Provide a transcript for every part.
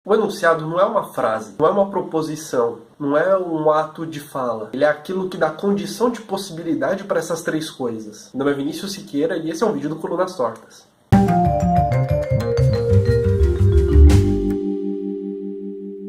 O enunciado não é uma frase, não é uma proposição, não é um ato de fala. Ele é aquilo que dá condição de possibilidade para essas três coisas. Meu nome é Vinícius Siqueira e esse é um vídeo do Colunas Tortas.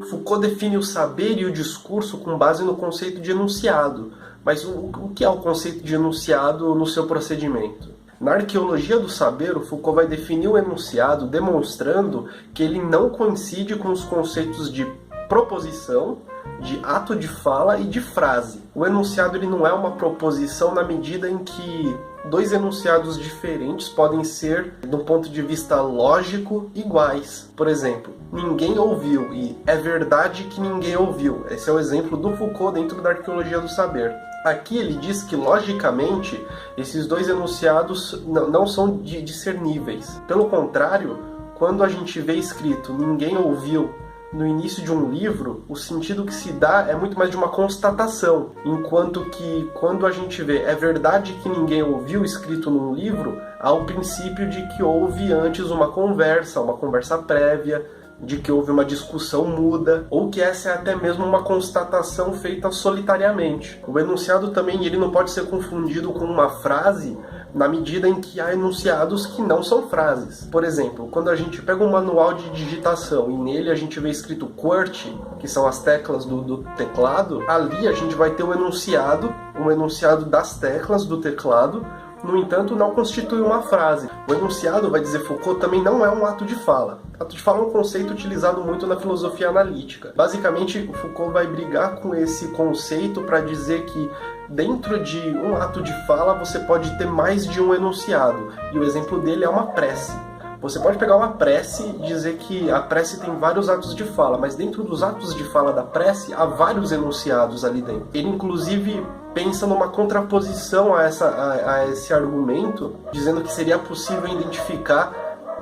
Foucault define o saber e o discurso com base no conceito de enunciado. Mas o que é o conceito de enunciado no seu procedimento? Na arqueologia do saber, o Foucault vai definir o enunciado demonstrando que ele não coincide com os conceitos de proposição, de ato de fala e de frase. O enunciado ele não é uma proposição na medida em que dois enunciados diferentes podem ser, do ponto de vista lógico, iguais. Por exemplo, ninguém ouviu e é verdade que ninguém ouviu. Esse é o exemplo do Foucault dentro da arqueologia do saber. Aqui ele diz que, logicamente, esses dois enunciados não são discerníveis. Pelo contrário, quando a gente vê escrito ninguém ouviu no início de um livro, o sentido que se dá é muito mais de uma constatação, enquanto que quando a gente vê é verdade que ninguém ouviu escrito num livro, há o princípio de que houve antes uma conversa prévia, de que houve uma discussão muda, ou que essa é até mesmo uma constatação feita solitariamente. O enunciado também ele não pode ser confundido com uma frase na medida em que há enunciados que não são frases. Por exemplo, quando a gente pega um manual de digitação e nele a gente vê escrito QWERTY, que são as teclas do teclado, ali a gente vai ter um enunciado das teclas do teclado. No entanto, não constitui uma frase. O enunciado, vai dizer Foucault, também não é um ato de fala. Ato de fala é um conceito utilizado muito na filosofia analítica. Basicamente, o Foucault vai brigar com esse conceito para dizer que dentro de um ato de fala você pode ter mais de um enunciado. E o exemplo dele é uma prece. Você pode pegar uma prece e dizer que a prece tem vários atos de fala, mas dentro dos atos de fala da prece há vários enunciados ali dentro. Ele, inclusive, pensa numa contraposição a esse argumento, dizendo que seria possível identificar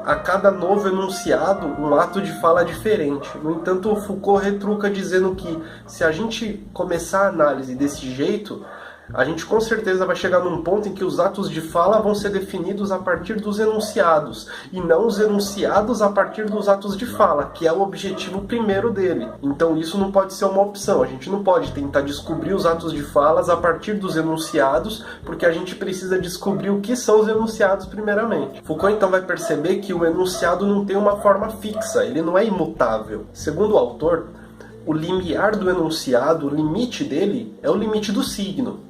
a cada novo enunciado um ato de fala diferente. No entanto, Foucault retruca dizendo que se a gente começar a análise desse jeito, a gente com certeza vai chegar num ponto em que os atos de fala vão ser definidos a partir dos enunciados, e não os enunciados a partir dos atos de fala, que é o objetivo primeiro dele. Então isso não pode ser uma opção, a gente não pode tentar descobrir os atos de falas a partir dos enunciados, porque a gente precisa descobrir o que são os enunciados primeiramente. Foucault então vai perceber que o enunciado não tem uma forma fixa, ele não é imutável. Segundo o autor, o limiar do enunciado, o limite dele, é o limite do signo.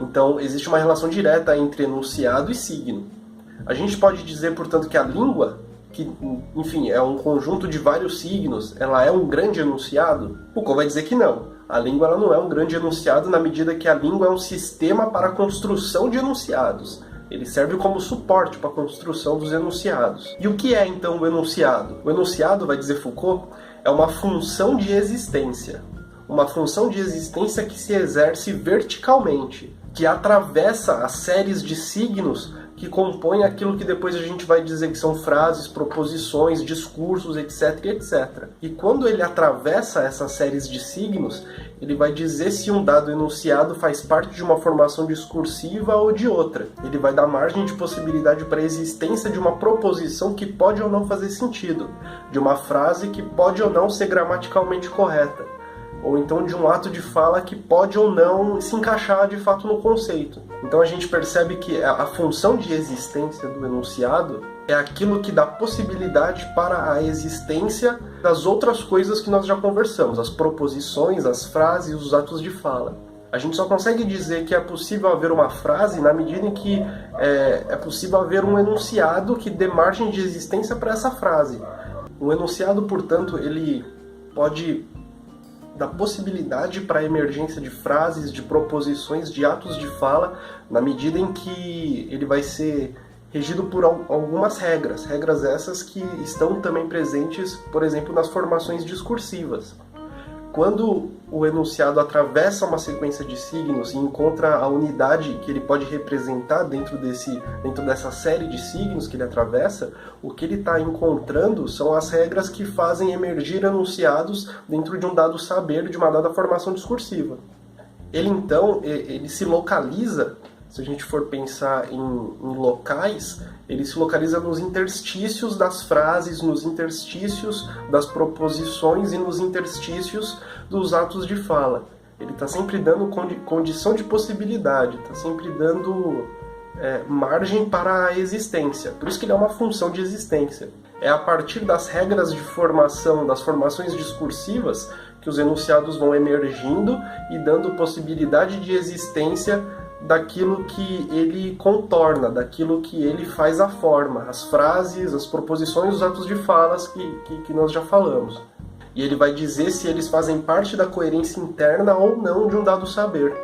Então, existe uma relação direta entre enunciado e signo. A gente pode dizer, portanto, que a língua, que, enfim, é um conjunto de vários signos, ela é um grande enunciado? Foucault vai dizer que não. A língua ela não é um grande enunciado na medida que a língua é um sistema para a construção de enunciados. Ele serve como suporte para a construção dos enunciados. E o que é, então, o enunciado? O enunciado, vai dizer Foucault, é uma função de existência. Uma função de existência que se exerce verticalmente, que atravessa as séries de signos que compõem aquilo que depois a gente vai dizer que são frases, proposições, discursos, etc, etc. E quando ele atravessa essas séries de signos, ele vai dizer se um dado enunciado faz parte de uma formação discursiva ou de outra. Ele vai dar margem de possibilidade para a existência de uma proposição que pode ou não fazer sentido, de uma frase que pode ou não ser gramaticalmente correta, ou então de um ato de fala que pode ou não se encaixar de fato no conceito. Então a gente percebe que a função de existência do enunciado é aquilo que dá possibilidade para a existência das outras coisas que nós já conversamos, as proposições, as frases, os atos de fala. A gente só consegue dizer que é possível haver uma frase na medida em que é possível haver um enunciado que dê margem de existência para essa frase. O enunciado, portanto, ele pode da possibilidade para a emergência de frases, de proposições, de atos de fala, na medida em que ele vai ser regido por algumas regras. Regras essas que estão também presentes, por exemplo, nas formações discursivas. Quando o enunciado atravessa uma sequência de signos e encontra a unidade que ele pode representar dentro dessa série de signos que ele atravessa, o que ele está encontrando são as regras que fazem emergir enunciados dentro de um dado saber, de uma dada formação discursiva. Ele então ele se localiza se a gente for pensar em locais, ele se localiza nos interstícios das frases, nos interstícios das proposições e nos interstícios dos atos de fala. Ele está sempre dando condição de possibilidade, está sempre dando margem para a existência. Por isso que ele é uma função de existência. É a partir das regras de formação, das formações discursivas, que os enunciados vão emergindo e dando possibilidade de existência daquilo que ele contorna, daquilo que ele faz a forma, as frases, as proposições, os atos de falas que nós já falamos. E ele vai dizer se eles fazem parte da coerência interna ou não de um dado saber.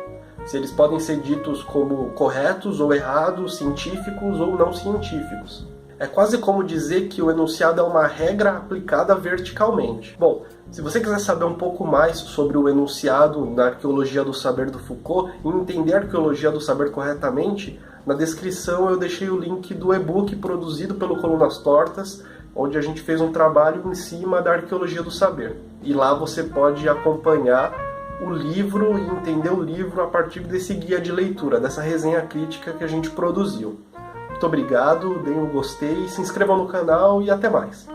Se eles podem ser ditos como corretos ou errados, científicos ou não científicos. É quase como dizer que o enunciado é uma regra aplicada verticalmente. Bom, se você quiser saber um pouco mais sobre o enunciado na Arqueologia do Saber do Foucault e entender a Arqueologia do Saber corretamente, na descrição eu deixei o link do e-book produzido pelo Colunas Tortas, onde a gente fez um trabalho em cima da Arqueologia do Saber. E lá você pode acompanhar o livro e entender o livro a partir desse guia de leitura, dessa resenha crítica que a gente produziu. Muito obrigado, deem um gostei, se inscrevam no canal e até mais!